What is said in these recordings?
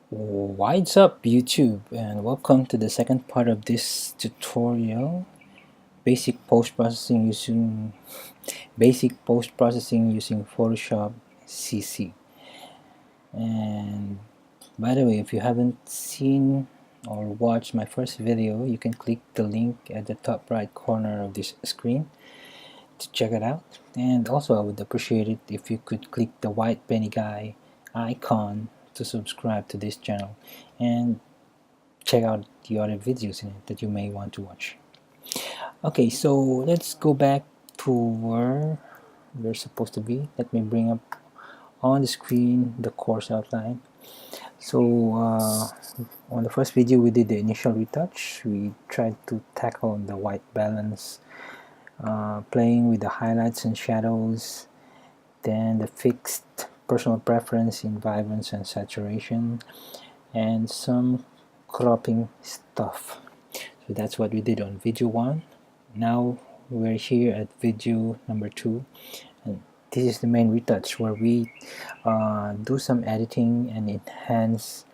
What's up YouTube, and welcome to the second part of this tutorial, basic post-processing using Photoshop CC. And by the way, if you haven't seen or watched my first video, you can click the link at the top right corner of this screen to check it out. And also I would appreciate it if you could click the WhiteBeanieGuy icon to subscribe to this channel and check out the other videos in it that you may want to watch. Okay, so let's go back to where we're supposed to be. Let me bring up on the screen the course outline. So on the first video we did the initial retouch. We tried to tackle the white balance, playing with the highlights and shadows, then the fixed personal preference in vibrance and saturation, and some cropping stuff. So that's what we did on video 1. Now we're here at video number 2, and this is the main retouch where we do some editing and enhance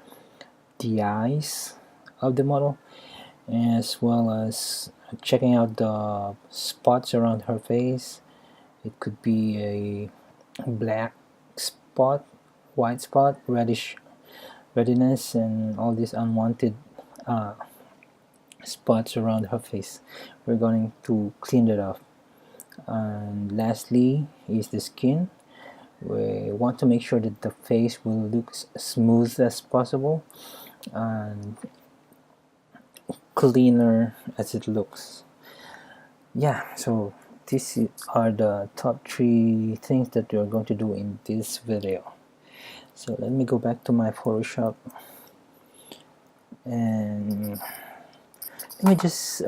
the eyes of the model, as well as checking out the spots around her face. It could be a black spot, white spot, readiness, and all these unwanted spots around her face. We're going to clean it off. And lastly is the skin. We want to make sure that the face will look as smooth as possible and cleaner as it looks. Yeah, so these are the top 3 things that we're going to do in this video. So let me go back to my Photoshop and let me just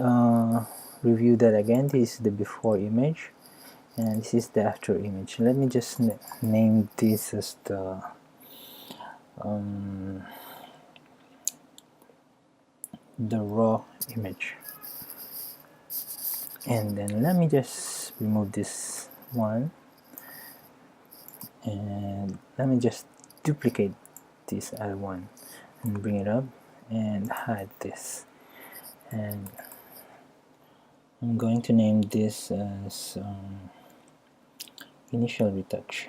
review that again. This is the before image and this is the after image. Let me just name this as the raw image, and then let me just remove this one and let me just duplicate this other one and bring it up and hide this, and I'm going to name this as initial retouch.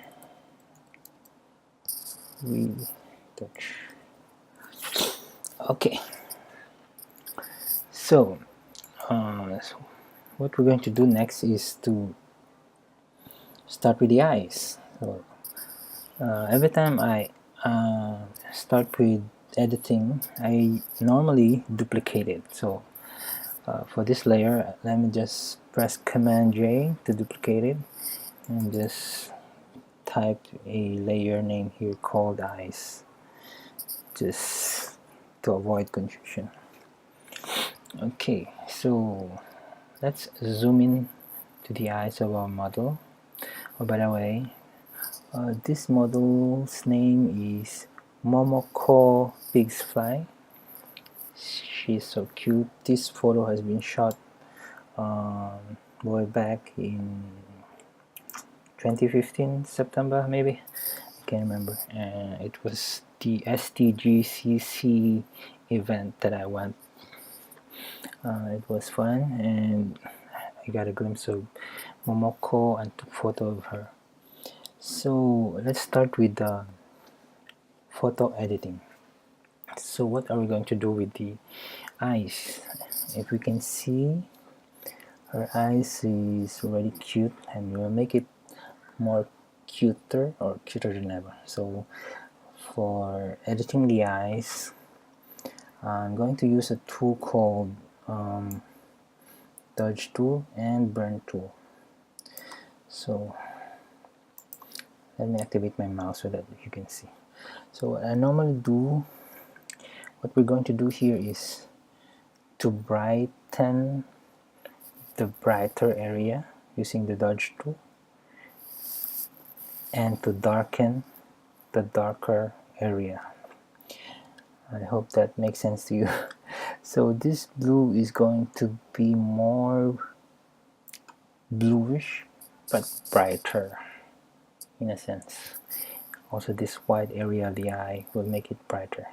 Okay, so what we're going to do next is to start with the eyes. So every time I start with editing, I normally duplicate it. So for this layer, let me just press Command J to duplicate it and just type a layer name here called eyes, just to avoid confusion. Okay, so let's zoom in to the eyes of our model. Oh, by the way, this model's name is Momoko Pigs Fly. She's so cute. This photo has been shot way back in 2015 September, maybe, I can't remember. It was the STGCC event that I went. It was fun and I got a glimpse of Momoko and took photo of her. So let's start with the photo editing. So what are we going to do with the eyes? If we can see, her eyes is already cute and we'll make it more cuter than ever. So for editing the eyes, I'm going to use a tool called Dodge tool and Burn tool. So let me activate my mouse so that you can see. So what I normally do, what we're going to do here is to brighten the brighter area using the Dodge tool and to darken the darker area. I hope that makes sense to you. So this blue is going to be more bluish but brighter in a sense. Also this white area of the eye will make it brighter.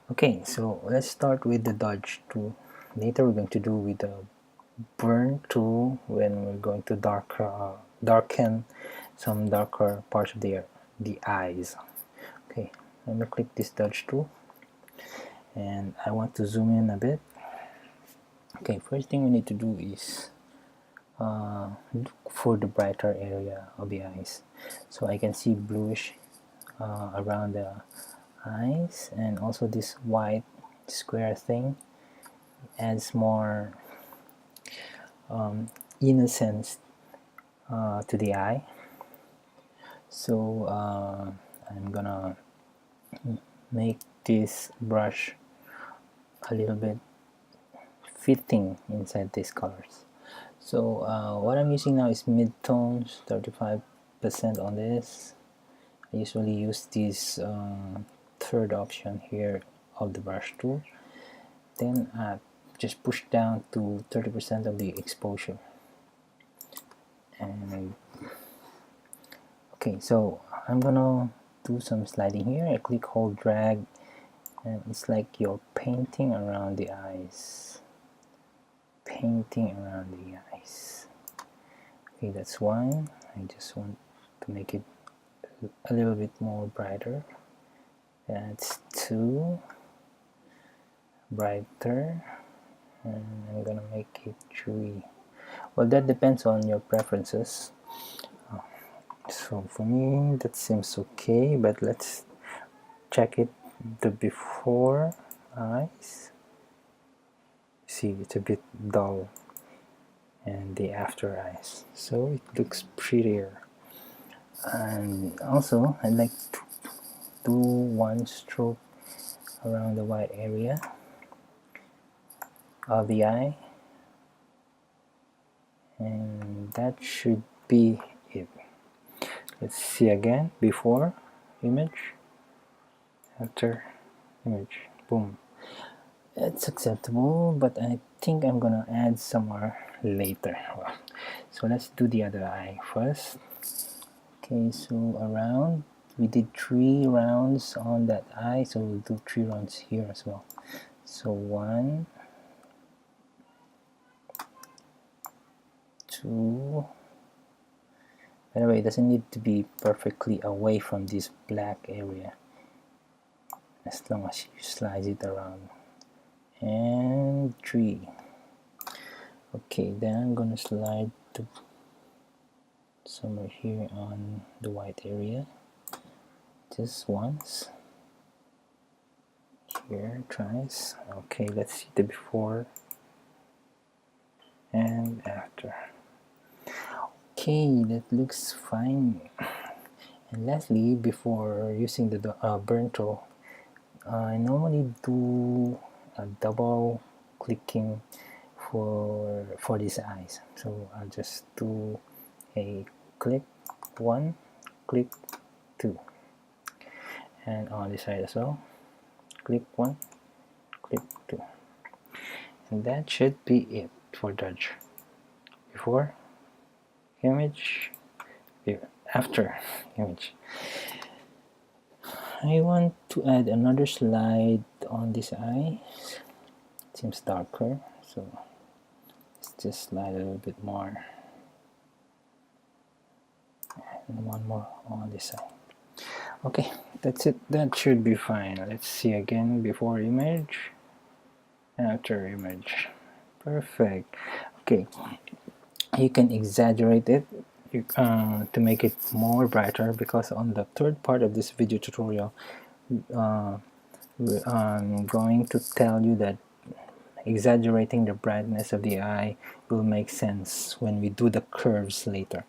Okay, so let's start with the dodge tool. Later we're going to do with the burn tool when we're going to darken some darker parts of the eyes. Okay, let me click this dodge tool, and I want to zoom in a bit. Okay, first thing we need to do is look for the brighter area of the eyes. So I can see bluish around the eyes, and also this white square thing adds more innocence to the eye. So I'm gonna make this brush a little bit fitting inside these colors. So what I'm using now is mid-tones, 35% on this. I usually use this third option here of the brush tool. Then just push down to 30% of the exposure. And okay, so I'm gonna do some sliding here. I click, hold, drag, and it's like you're painting around the eyes. Painting around the eyes. Okay, that's one. I just want to make it a little bit more brighter. That's two. Brighter. And I'm gonna make it three. Well, that depends on your preferences. So for me, that seems okay, but let's check it. The before eyes. See, it's a bit dull, and the after eyes, so it looks prettier. And also, I'd like to do one stroke around the white area of the eye, and that should be it. Let's see again. Before image, after image. Boom. It's acceptable, but I think I'm gonna add some more later. So let's do the other eye first. Okay, so around, we did 3 rounds on that eye, so we'll do 3 rounds here as well. So 1, 2. By the way, it doesn't need to be perfectly away from this black area, as long as you slide it around. And 3. Okay, then I'm gonna slide to somewhere here on the white area, just once. Here, twice. Okay, let's see the before and after. Okay, that looks fine. And lastly, before using the burn tool, I normally do a double clicking for these eyes. So I'll just do a click 1, click 2, and on this side as well, click 1, click 2, and that should be it for dodge. Before image, after image. I want to add another slide on this eye. It seems darker, so let's just slide a little bit more, and one more on this side. Okay, that's it. That should be fine. Let's see again. Before image, after image. Perfect. Okay, you can exaggerate it to make it more brighter, because on the third part of this video tutorial, I'm going to tell you that exaggerating the brightness of the eye will make sense when we do the curves later.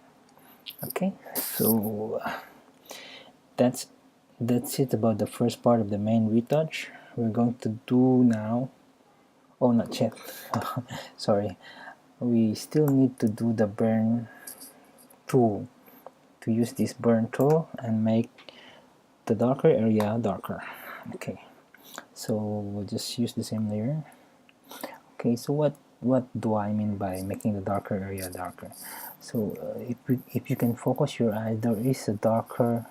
Okay, so that's it about the first part of the main retouch. We're going to do now, oh, not yet, sorry, we still need to do the burn tool, to use this burn tool and make the darker area darker. Okay, so we'll just use the same layer. Okay, so what do I mean by making the darker area darker? So if you can focus your eye, there is a darker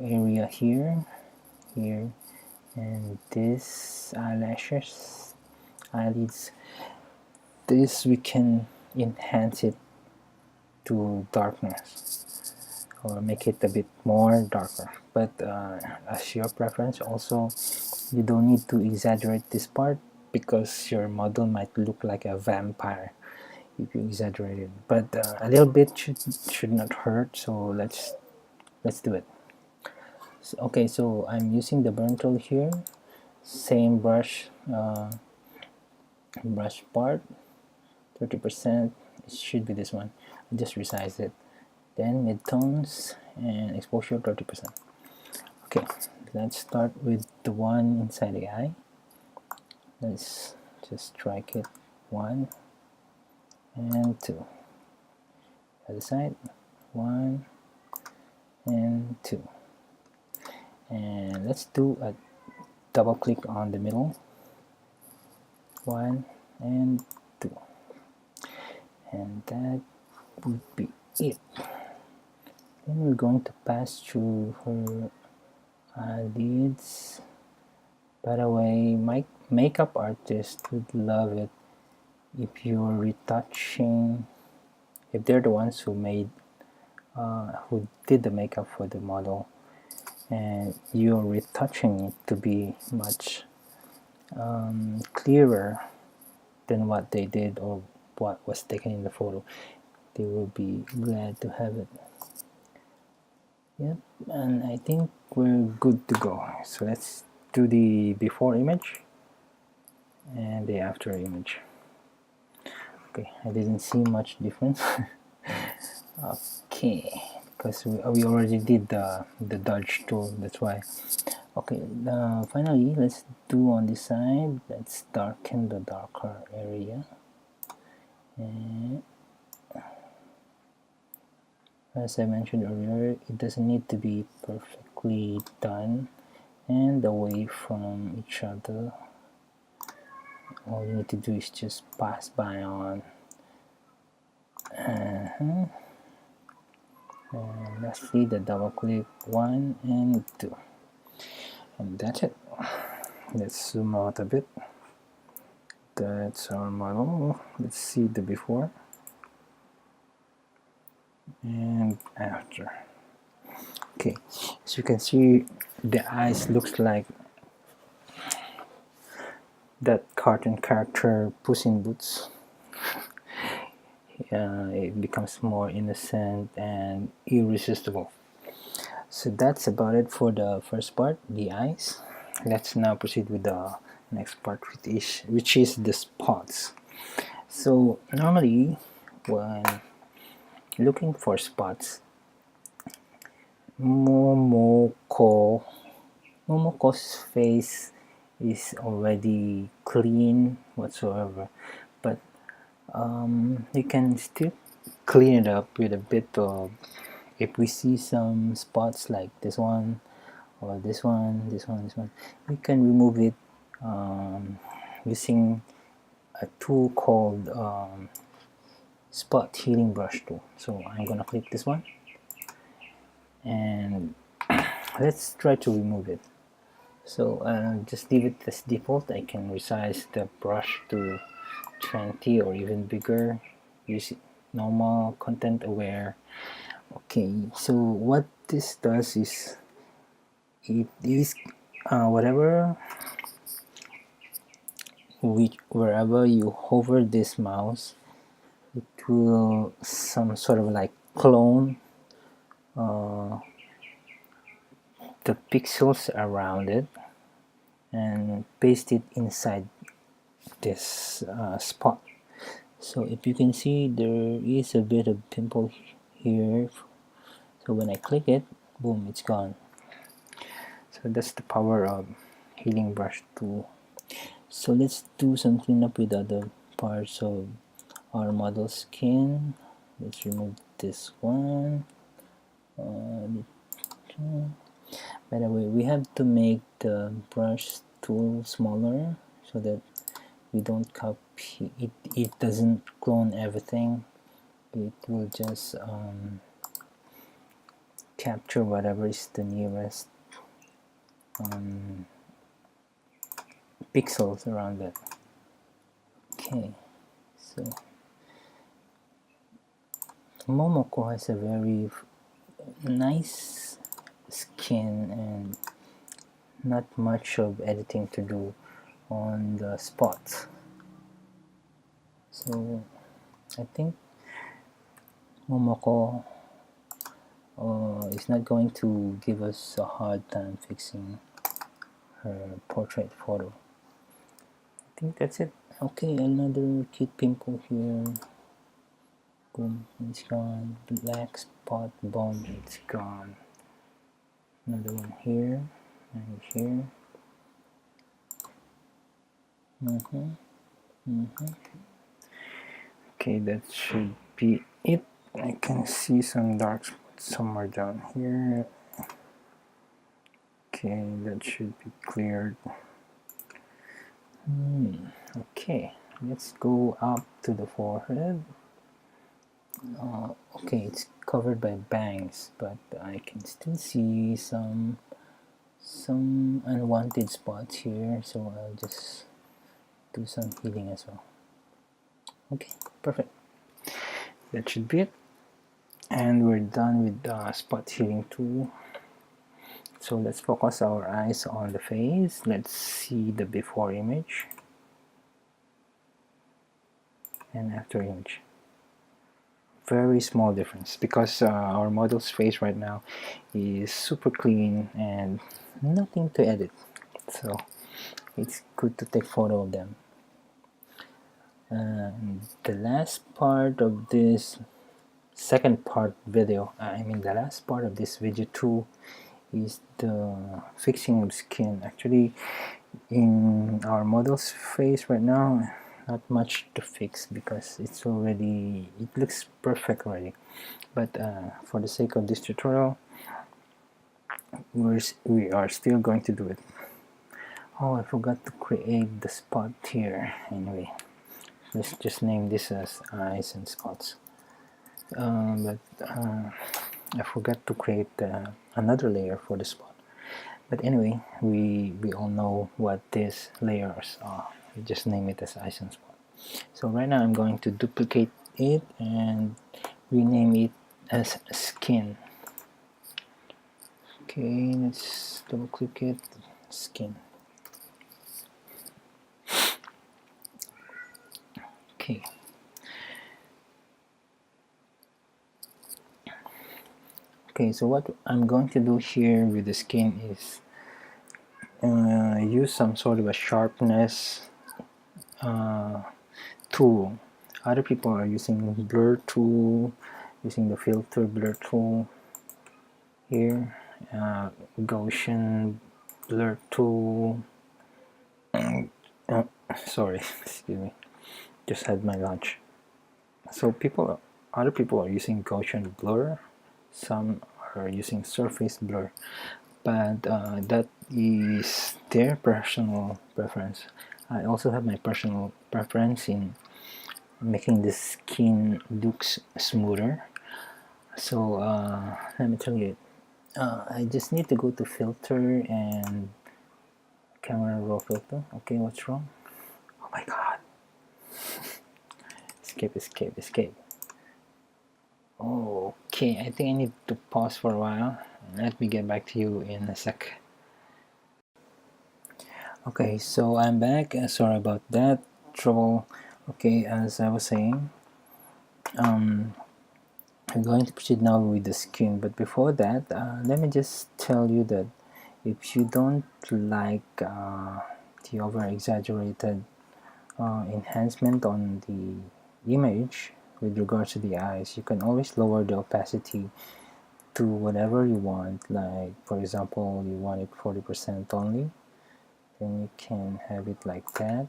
area here, here, And this eyelashes, eyelids, this we can enhance it to darkness or make it a bit more darker, but as your preference. Also, you don't need to exaggerate this part because your model might look like a vampire if you exaggerate it, but a little bit should not hurt. So let's do it. So, okay, so I'm using the burn tool here, same brush part, 30%. It should be this one. I just resized it. Then midtones and exposure 30%. Okay, let's start with the one inside the eye. Let's just strike it 1 and 2. Other side, 1 and 2. And let's do a double click on the middle, 1 and 2. And that would be it. Then we're going to pass through her eyelids. By the way, my makeup artist would love it if you're retouching, if they're the ones who made who did the makeup for the model, and you're retouching it to be much clearer than what they did or what was taken in the photo. They will be glad to have it. Yep, and I think we're good to go. So let's do the before image and the after image. Okay, I didn't see much difference. Okay, because we already did the dodge tool, that's why. Okay, finally let's do on this side. Let's darken the darker area, and as I mentioned earlier, it doesn't need to be perfectly done and away from each other. All you need to do is just pass by on. And lastly, the double click 1 and 2. And that's it. Let's zoom out a bit. That's our model. Let's see the before and after. Okay, as you can see, the eyes looks like that cartoon character Puss in Boots. It becomes more innocent and irresistible. So that's about it for the first part, the eyes. Let's now proceed with the next part, which is the spots. So normally when looking for spots, Momoko's face is already clean whatsoever, but you can still clean it up with a bit of, if we see some spots like this one or this one, we can remove it using a tool called spot healing brush tool. So I'm gonna click this one and let's try to remove it. So just leave it as default. I can resize the brush to 20 or even bigger. Use normal, content aware. Okay, so what this does is it is wherever you hover this mouse, it will some sort of like clone the pixels around it and paste it inside this spot. So if you can see, there is a bit of pimple here. So when I click it, boom, it's gone. So that's the power of healing brush tool. So let's do some cleanup with other parts of our model skin. Let's remove this one. By the way, we have to make the brush tool smaller so that we don't copy it. It doesn't clone everything. It will just capture whatever is the nearest pixels around that. Okay, so Momoko has a very nice skin and not much of editing to do on the spots. So I think Momoko is not going to give us a hard time fixing her portrait photo. I think that's it. Okay, another cute pimple here. Boom, it's gone. Black spot bomb, it's gone. Another one here and here. Okay, that should be it. I can see some dark spots somewhere down here. Okay, that should be cleared. Okay, let's go up to the forehead. Okay, it's covered by bangs, but I can still see some unwanted spots here, so I'll just do some healing as well. Okay, perfect. That should be it, and we're done with the spot healing tool. So let's focus our eyes on the face. Let's see the before image and after image. Very small difference because our model's face right now is super clean and nothing to edit, so it's good to take photo of them. The last part of this second part video, the last part of this video too, is the fixing of skin. Actually, in our model's face right now, not much to fix because it looks perfect already. But for the sake of this tutorial, we are still going to do it. Oh, I forgot to create the spot here. Anyway, let's just name this as eyes and spots. But I forgot to create another layer for the spot. But anyway, we all know what these layers are. We just name it as eyes and spot. So right now I'm going to duplicate it and rename it as skin. Okay, let's double click it. Skin. Okay. Okay, so what I'm going to do here with the skin is use some sort of a sharpness tool. Other people are using blur tool, using the filter blur tool here, Gaussian blur tool. Sorry, excuse me, just had my lunch. So other people are using Gaussian blur, some are using surface blur, but that is their personal preference. I also have my personal preference in making the skin looks smoother. So let me tell you, I just need to go to filter and camera raw filter. Okay, what's wrong? Oh my god. Escape. Okay, I think I need to pause for a while. Let me get back to you in a sec. Okay, so I'm back. Sorry about that trouble. Okay, as I was saying, I'm going to proceed now with the skin, but before that, let me just tell you that if you don't like the over exaggerated enhancement on the image with regards to the eyes, you can always lower the opacity to whatever you want. Like for example, you want it 40% only, then you can have it like that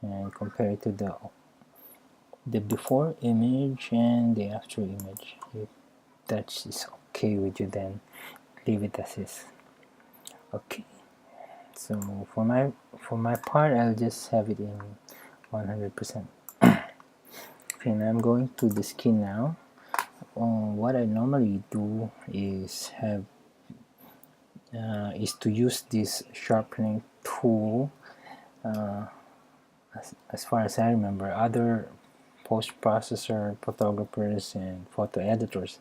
and compare it to the before image and the after image. If that is okay with you, then leave it as is. Okay, so for my part, I'll just have it in 100%. Okay, now I'm going to the skin now. What I normally do is to use this sharpening tool as far as I remember, other post-processor photographers and photo editors,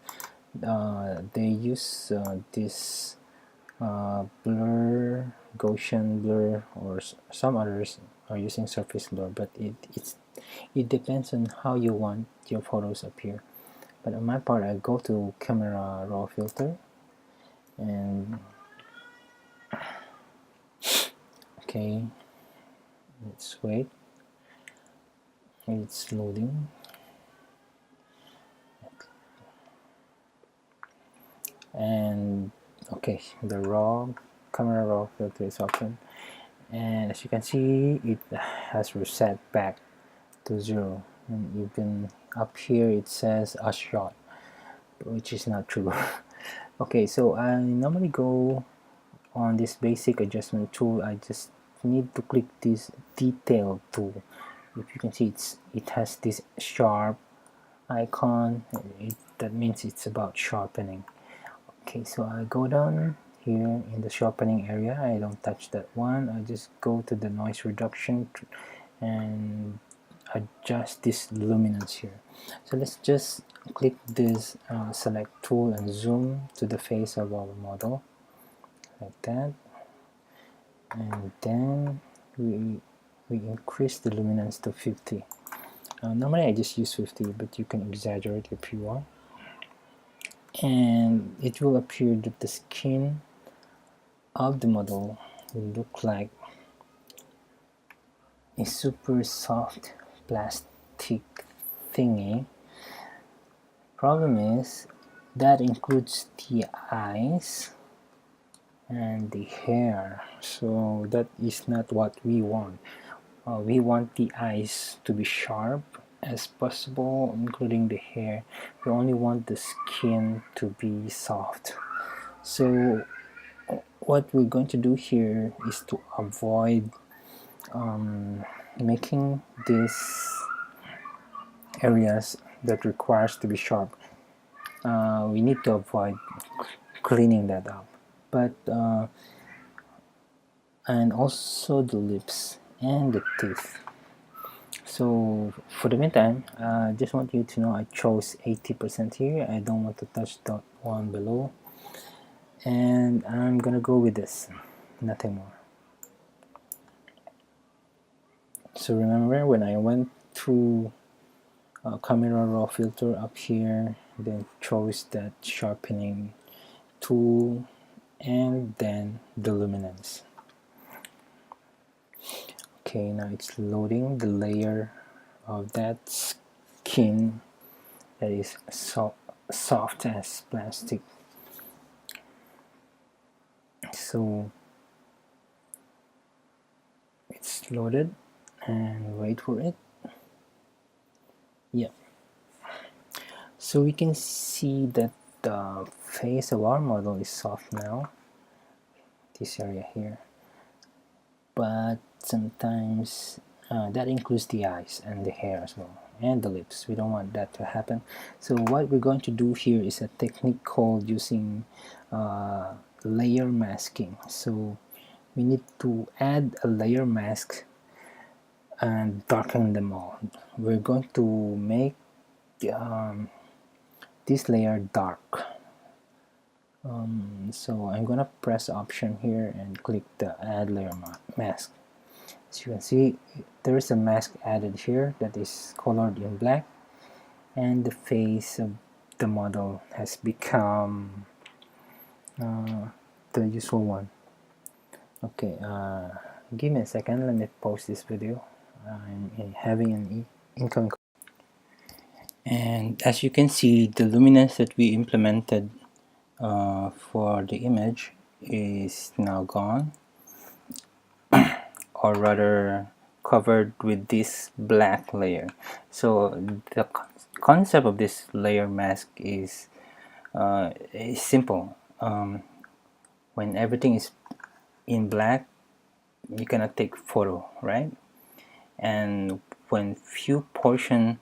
they use this blur, Gaussian blur, or some others are using surface blur, but it depends on how you want your photos appear. But on my part, I go to camera raw filter, and okay, let's wait. It's loading. And okay, the camera raw filter is open, and as you can see, it has reset back to 0, and even up here it says a shot, which is not true. Okay, so I normally go on this basic adjustment tool. I just need to click this detail tool. If you can see, it has this sharp icon. That means it's about sharpening. Okay, so I go down here in the sharpening area. I don't touch that one. I just go to the noise reduction and adjust this luminance here. So let's just click this select tool and zoom to the face of our model like that, and then we increase the luminance to 50. Normally I just use 50, but you can exaggerate if you want, and it will appear that the skin of the model will look like a super soft plastic thingy. Problem is that includes the eyes and the hair, so that is not what we want. We want the eyes to be sharp as possible, including the hair. We only want the skin to be soft. So what we're going to do here is to avoid making these areas that requires to be sharp. We need to avoid cleaning that up, but and also the lips and the teeth. So for the meantime, I just want you to know I chose 80% here. I don't want to touch that one below, and I'm gonna go with this, nothing more. So remember when I went to camera raw filter up here, then chose that sharpening tool, and then the luminance. Okay, now it's loading the layer of that skin that is soft as plastic. So it's loaded, and wait for it. Yeah, so we can see that the face of our model is soft now, this area here, but sometimes that includes the eyes and the hair as well, and the lips. We don't want that to happen. So what we're going to do here is a technique called using layer masking. So we need to add a layer mask and darken them all. We're going to make this layer dark. So I'm gonna press option here and click the add layer mask. As you can see, there is a mask added here that is colored in black, and the face of the model has become the usual one. Okay, give me a second, let me pause this video. I'm having an incoming call. And as you can see, the luminance that we implemented for the image is now gone, or rather covered with this black layer. So the concept of this layer mask is simple. When everything is in black, you cannot take photo, right? And when few portion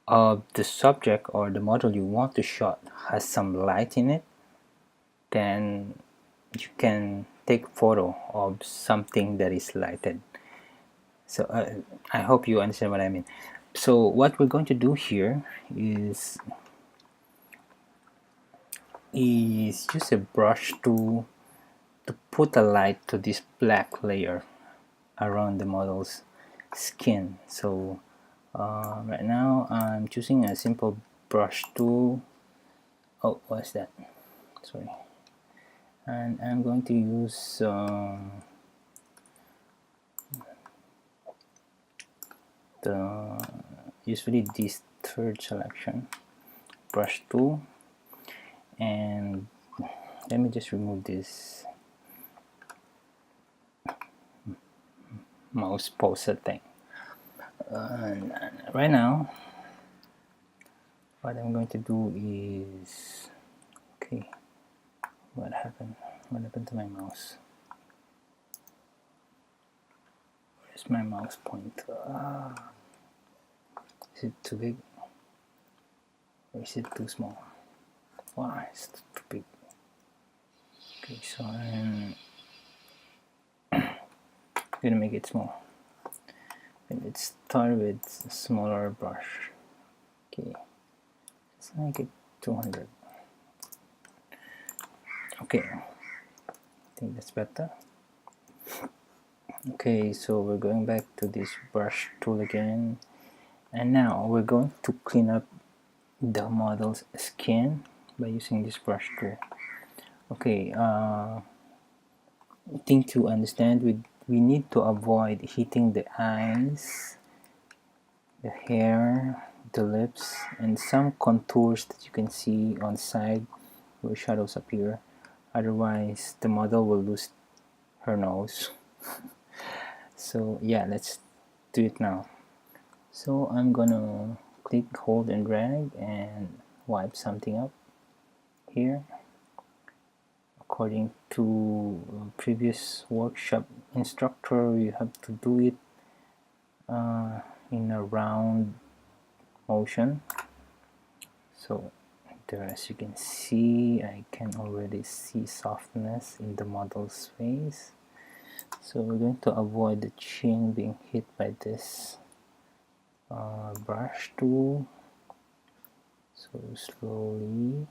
of the subject or the model you want to shot has some light in it, then you can take photo of something that is lighted. So I hope you understand what I mean. So what we're going to do here is use a brush to put a light to this black layer around the model's skin. So right now I'm choosing a simple brush tool. Oh, what's that? Sorry. And I'm going to use usually this third selection, brush tool, and let me just remove this mouse poster thing. And right now what I'm going to do is, okay, what happened to my mouse? Where's my mouse pointer? Is it too big or is it too small? Wow, it's too big. Okay, so I'm gonna make it small. And let's start with a smaller brush. Okay, let's make it 200. Okay, I think that's better. Okay, so we're going back to this brush tool again, and now we're going to clean up the model's skin by using this brush tool. Okay, I think to understand, we need to avoid hitting the eyes, the hair, the lips, and some contours that you can see on the side where shadows appear. Otherwise the model will lose her nose. So yeah, let's do it now. So I'm gonna click, hold and drag and wipe something up here. According to previous workshop instructor, you have to do it in a round motion. So there, as you can see, I can already see softness in the model's face. So we're going to avoid the chin being hit by this brush tool. So slowly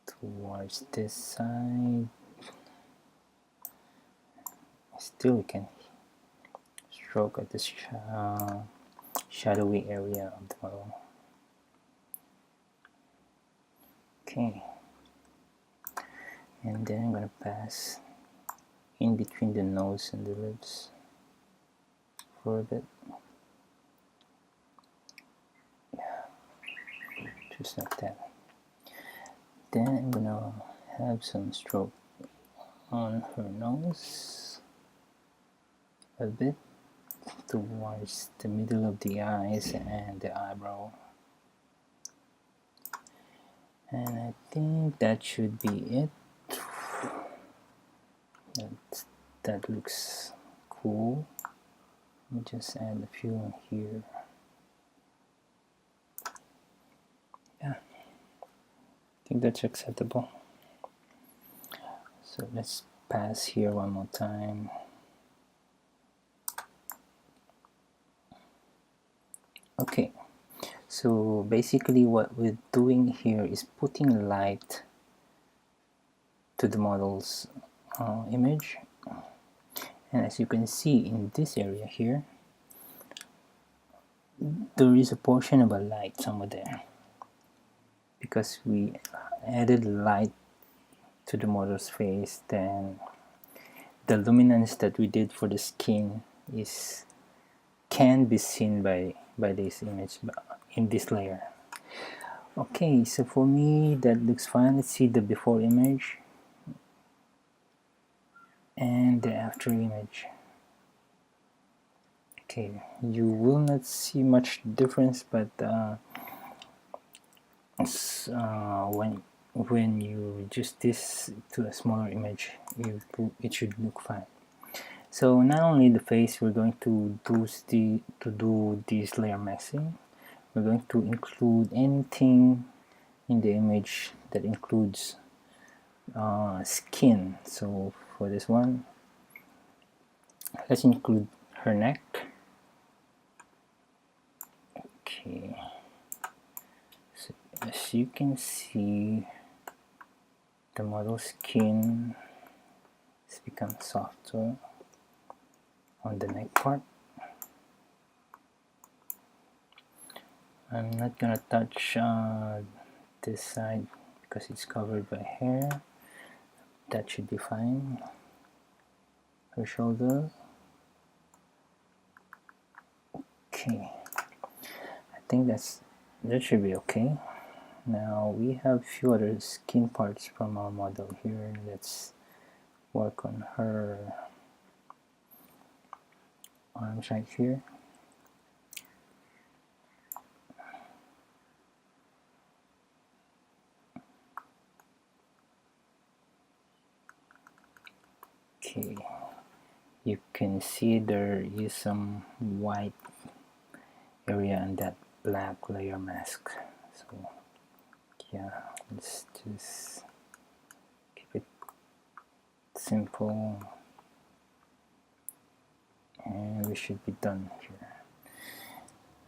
towards this side. Still, you can stroke at this shadowy area of the model. Okay, and then I'm gonna pass in between the nose and the lips for a bit. Yeah, just like that. Then I'm gonna have some stroke on her nose a bit towards the middle of the eyes and the eyebrow. And I think that should be it. That looks cool. Let me just add a few on here. Yeah, I think that's acceptable. So let's pass here one more time. Okay, so basically what we're doing here is putting light to the model's image, and as you can see in this area here, there is a portion of a light somewhere there because we added light to the model's face. Then the luminance that we did for the skin can be seen by this image in this layer. Okay, so for me that looks fine. Let's see the before image and the after image. Okay, you will not see much difference, but when you reduce this to a smaller image, it should look fine. So not only the face, we're going to do this layer masking. We're going to include anything in the image that includes skin. So for this one, let's include her neck. Okay, so as you can see, the model skin has become softer on the neck part. I'm not gonna touch this side because it's covered by hair. That should be fine. Her shoulder. Okay, I think that should be okay. Now we have a few other skin parts from our model here. Let's work on her arms right here. Okay, you can see there is some white area in that black layer mask. So yeah, let's just keep it simple and we should be done here.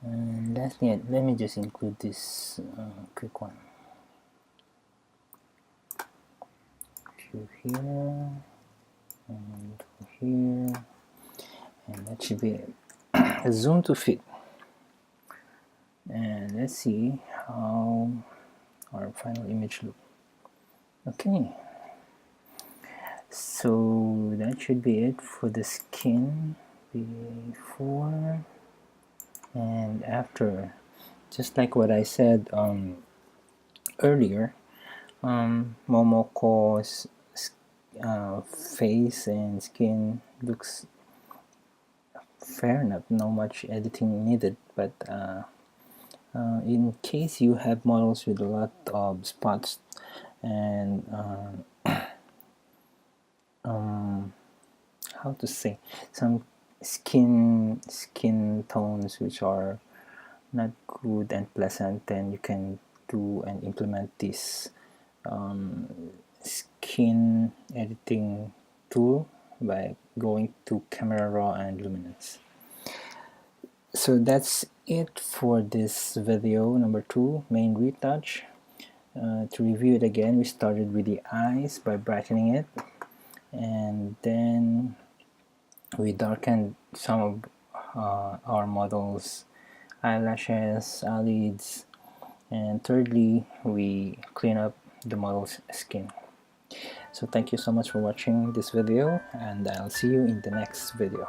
And lastly, let me just include this quick one. Few here and here, and that should be it. Zoom to fit. And let's see how our final image looks. Okay, so that should be it for the skin before and after. Just like what I said earlier, Momoko's face and skin looks fair enough, no much editing needed, but in case you have models with a lot of spots and how to say, some skin tones which are not good and pleasant, then you can do and implement this skin editing tool by going to Camera Raw and Luminance. So that's it for this video number 2, main retouch. To review it again, we started with the eyes by brightening it, and then we darkened some of our models' eyelashes, eyelids, and thirdly we clean up the model's skin. So thank you so much for watching this video, and I'll see you in the next video.